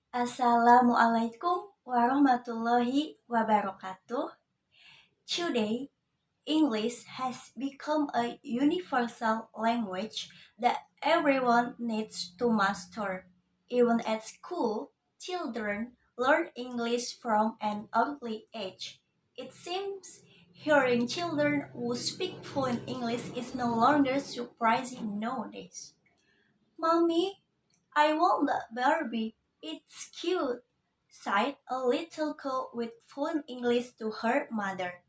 Assalamualaikum warahmatullahi wabarakatuh. Today, English has become a universal language that everyone needs to master. Even at school, children learn English from an early age. It seems hearing children who speak fluent English is no longer surprising nowadays. Mommy, I want that Barbie. It's cute, sighed a little girl with fluent English to her mother,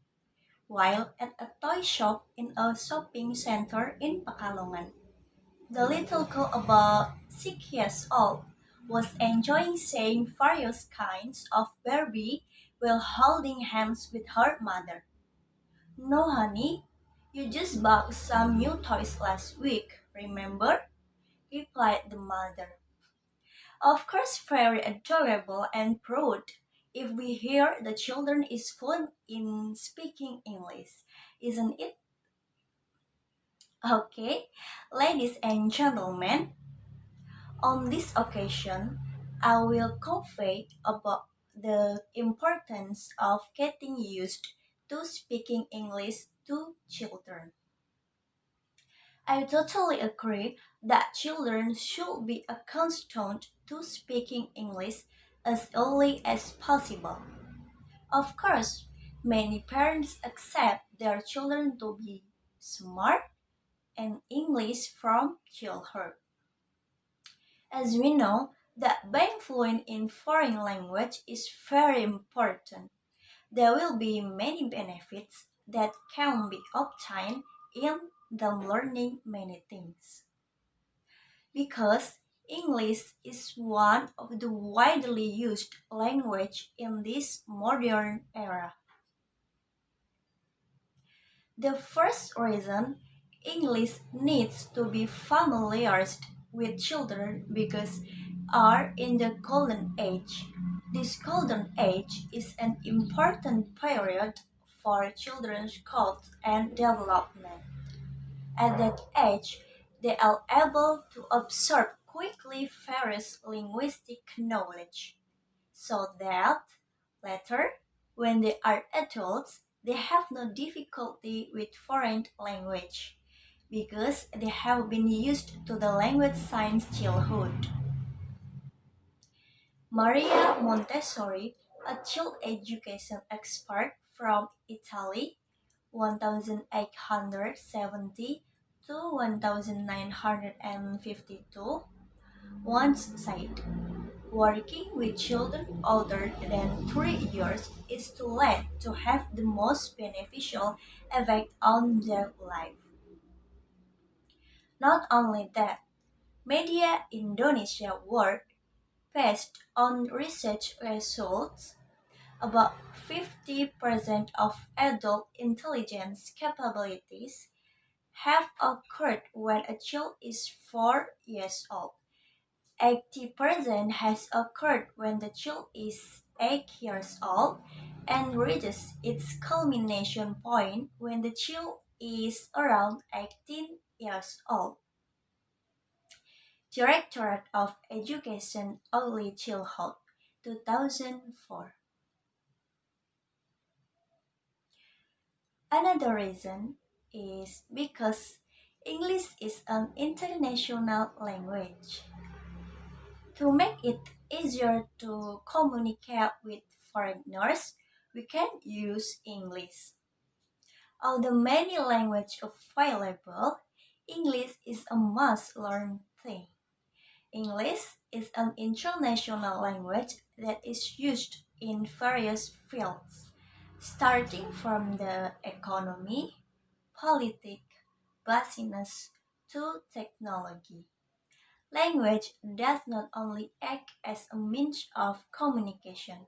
while at a toy shop in a shopping center in Pekalongan. The little girl, about 6 years old, was enjoying seeing various kinds of Barbie while holding hands with her mother. No, honey, you just bought some new toys last week, remember? Replied the mother. Of course, very adorable and proud if we hear the children is fluent in speaking English, isn't it? Okay, ladies and gentlemen, on this occasion, I will convey about the importance of getting used to speaking English to children. I totally agree that children should be accustomed to speaking English as early as possible. Of course, many parents accept their children to be smart and English from childhood. As we know, that being fluent in foreign language is very important. There will be many benefits that can be obtained in them learning many things. Because English is one of the widely used language in this modern era. The first reason English needs to be familiarized with children because are in the golden age. This golden age is an important period for children's growth and development. At that age, they are able to absorb quickly various linguistic knowledge, so that later, when they are adults, they have no difficulty with foreign language because they have been used to the language since childhood. Maria Montessori, a child education expert from Italy, 1870 to 1952, once said, working with children older than 3 years is too late to have the most beneficial effect on their life. Not only that, Media Indonesia work based on research results. About 50% of adult intelligence capabilities have occurred when a child is 4 years old. 80% has occurred when the child is 8 years old and reaches its culmination point when the child is around 18 years old. Directorate of Education Early Childhood, 2004. Another reason is because English is an international language. To make it easier to communicate with foreigners, we can use English. Of the many languages available, English is a must-learn thing. English is an international language that is used in various fields, starting from the economy, politics, business, to technology. Language does not only act as a means of communication,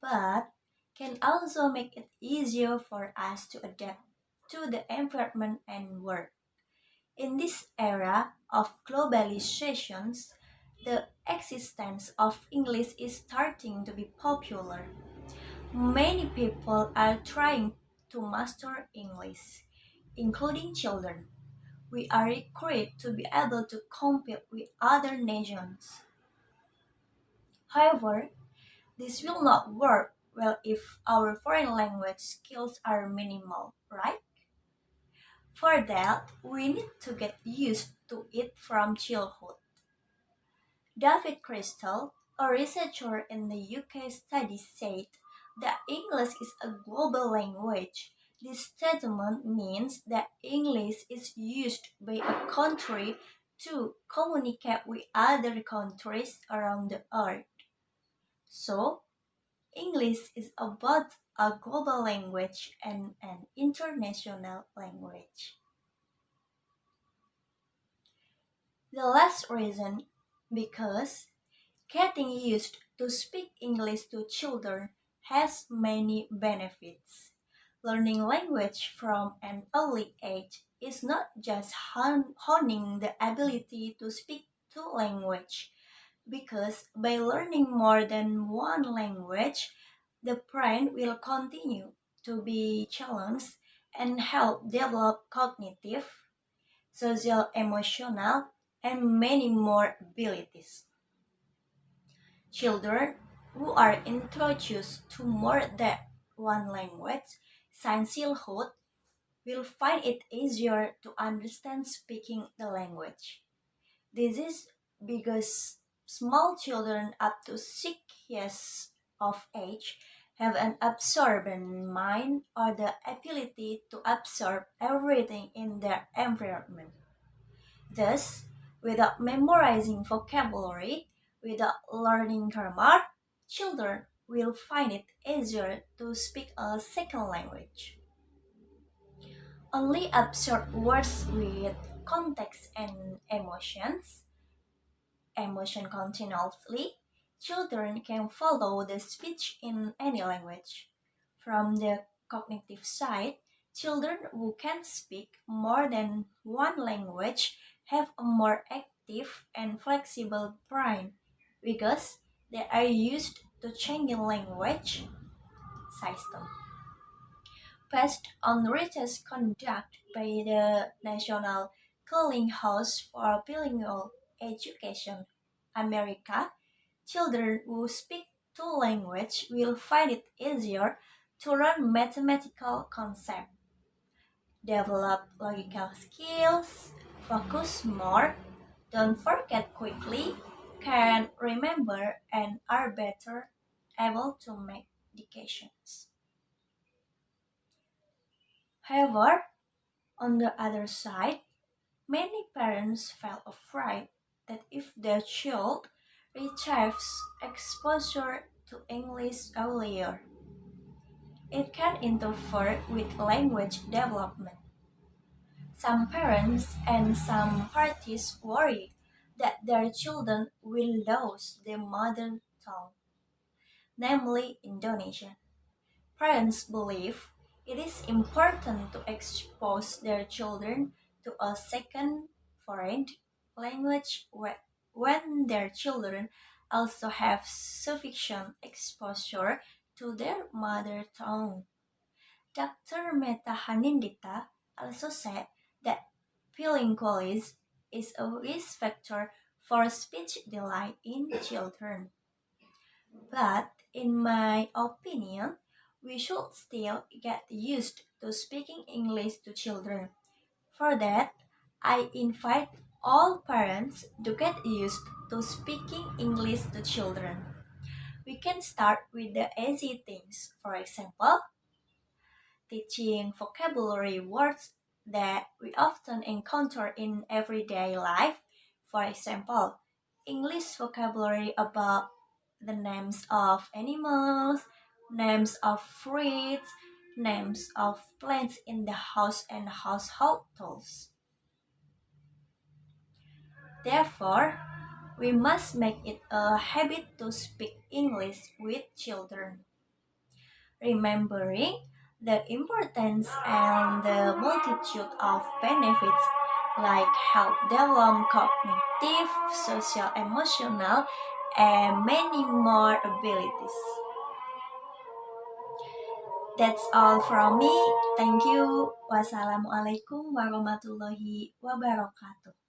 but can also make it easier for us to adapt to the environment and work. In this era of globalizations, the existence of English is starting to be popular. Many people are trying to master English, including children. We are required to be able to compete with other nations. However, this will not work well if our foreign language skills are minimal, right? For that, we need to get used to it from childhood. David Crystal, a researcher in the UK study, said that English is a global language. This statement means that English is used by a country to communicate with other countries around the earth. So, English is both a global language and an international language. The last reason, because getting used to speak English to children has many benefits. Learning language from an early age is not just honing the ability to speak two language, because by learning more than one language, the brain will continue to be challenged and help develop cognitive, social, emotional, and many more abilities. Children who are introduced to more than one language since childhood will find it easier to understand speaking the language. This is because small children up to 6 years of age have an absorbent mind or the ability to absorb everything in their environment. Thus, without memorizing vocabulary, without learning grammar, children will find it easier to speak a second language. Only absorb words with context and emotion continuously, children can follow the speech in any language. From the cognitive side, children who can speak more than one language have a more active and flexible brain because they are used to changing language system. Based on research conducted by the National Clearinghouse for Bilingual Education, America, children who speak two languages will find it easier to learn mathematical concepts, develop logical skills, focus more, don't forget quickly, can remember, and are better able to make decisions. However, on the other side, many parents felt afraid that if their child receives exposure to English earlier, it can interfere with language development. Some parents and some parties worry that their children will lose their mother tongue, namely Indonesian. Parents believe it is important to expose their children to a second foreign language when their children also have sufficient exposure to their mother tongue. Dr. Meta Hanindita also said that bilingualism is a risk factor for speech delay in children. But in my opinion, we should still get used to speaking English to children. For that, I invite all parents to get used to speaking English to children. We can start with the easy things. For example, teaching vocabulary words that we often encounter in everyday life. For example, English vocabulary about the names of animals, names of fruits, names of plants in the house and household tools. Therefore, we must make it a habit to speak English with children, remembering the importance and the multitude of benefits like help develop cognitive, social, emotional, and many more abilities. That's all from me. Thank you. Wassalamualaikum warahmatullahi wabarakatuh.